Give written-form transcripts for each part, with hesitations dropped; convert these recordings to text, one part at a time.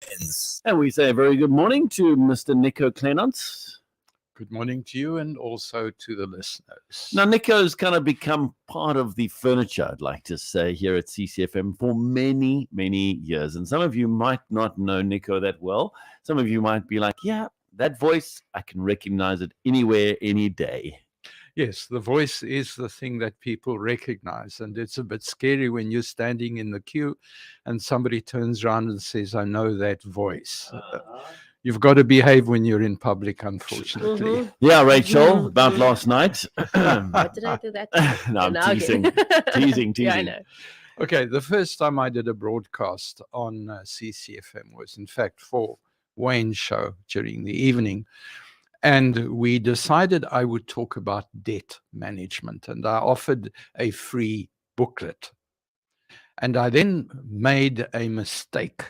friends. And we say a very good morning to Mr. Nico Kleynhans. Good morning to you and also to the listeners. Now, Nico's kind of become part of the furniture, I'd like to say, here at CCFM for many, many years. And some of you might not know Nico that well. Some of you might be like, yeah, that voice, I can recognize it anywhere, any day. Yes, the voice is the thing that people recognize. And it's a bit scary when you're standing in the queue and somebody turns around and says, I know that voice. You've got to behave when you're in public, unfortunately. Mm-hmm. Yeah, Rachel, about last night. What did I do that? No, I'm No, teasing. okay. teasing. Yeah, I know. Okay, the first time I did a broadcast on CCFM was, in fact, for Wayne's show during the evening. And we decided I would talk about debt management. And I offered a free booklet. And I then made a mistake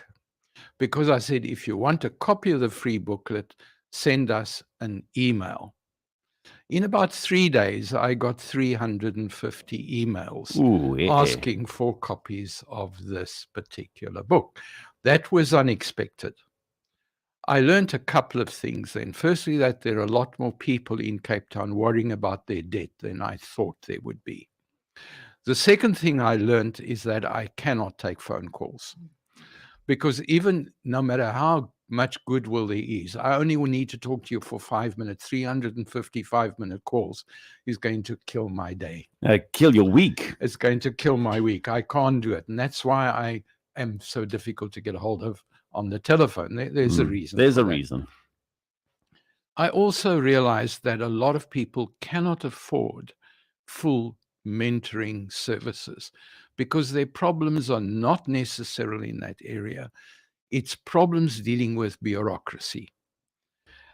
because I said, if you want a copy of the free booklet, send us an email. In about 3 days, I got 350 emails asking for copies of this particular book. That was unexpected. I learned a couple of things then. Firstly, that there are a lot more people in Cape Town worrying about their debt than I thought there would be. The second thing I learned is that I cannot take phone calls. Because even no matter how much goodwill there is, I only will need to talk to you for 5 minutes. 355-minute calls is going to kill my day. Kill your week. It's going to kill my week. I can't do it. And that's why I am so difficult to get a hold of on the telephone. There's a reason. There's a reason. I also realized that a lot of people cannot afford full mentoring services because their problems are not necessarily in that area. It's problems dealing with bureaucracy.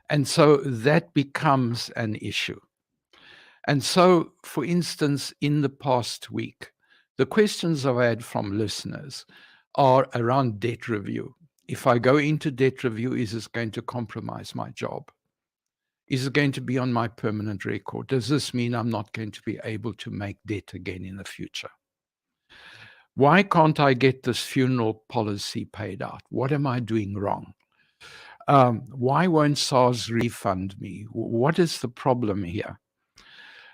And so that becomes an issue. And so, for instance, in the past week, the questions I've had from listeners are around debt review. If I go into debt review, is this going to compromise my job? Is it going to be on my permanent record? Does this mean I'm not going to be able to make debt again in the future? Why can't I get this funeral policy paid out? What am I doing wrong? Why won't SARS refund me? What is the problem here?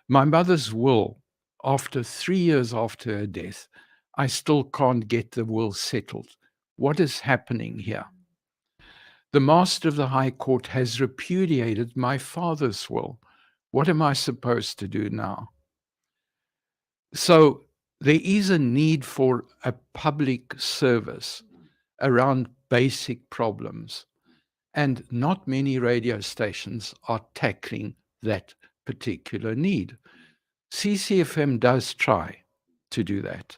My mother's will, after 3 years after her death, I still can't get the will settled. What is happening here? The Master of the High Court has repudiated my father's will. What am I supposed to do now? So there is a need for a public service around basic problems, and not many radio stations are tackling that particular need. CCFM does try to do that.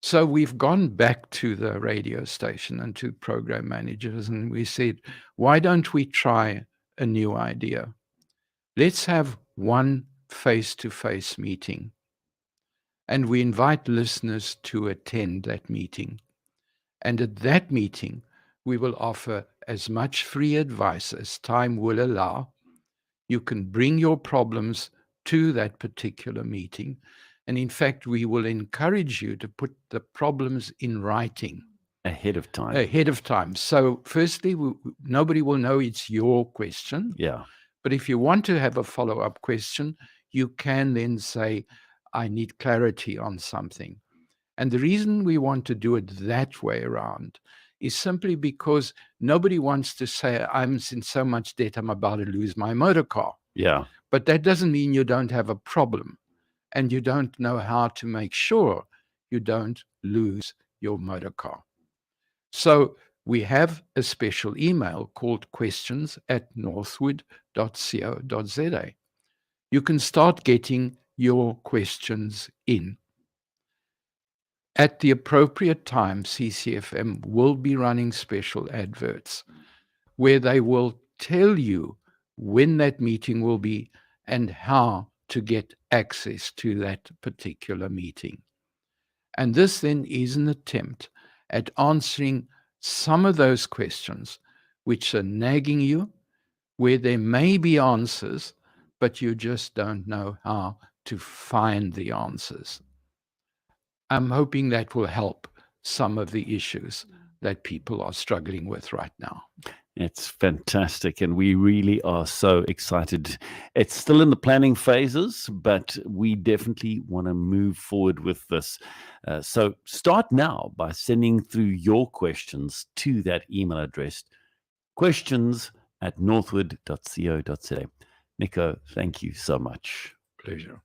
So we've gone back to the radio station and to program managers, and we said, why don't we try a new idea? Let's have one face-to-face meeting. And we invite listeners to attend that meeting. And at that meeting, we will offer as much free advice as time will allow. You can bring your problems to that particular meeting. And in fact, we will encourage you to put the problems in writing. Ahead of time. Ahead of time. So firstly, nobody will know it's your question. Yeah. But if you want to have a follow-up question, you can then say, I need clarity on something. And the reason we want to do it that way around is simply because nobody wants to say, I'm in so much debt, I'm about to lose my motor car. Yeah. But that doesn't mean you don't have a problem. And you don't know how to make sure you don't lose your motor car. So we have a special email called questions@northwood.co.za. You can start getting your questions in. At the appropriate time, CCFM will be running special adverts where they will tell you when that meeting will be and how to get access to that particular meeting. And this then is an attempt at answering some of those questions which are nagging you, where there may be answers, but you just don't know how to find the answers. I'm hoping that will help some of the issues. that people are struggling with right now. It's fantastic, and we really are so excited. It's still in the planning phases, but we definitely want to move forward with this. So start now by sending through your questions to that email address, questions@northwood.co.za. Nico, thank you so much. Pleasure.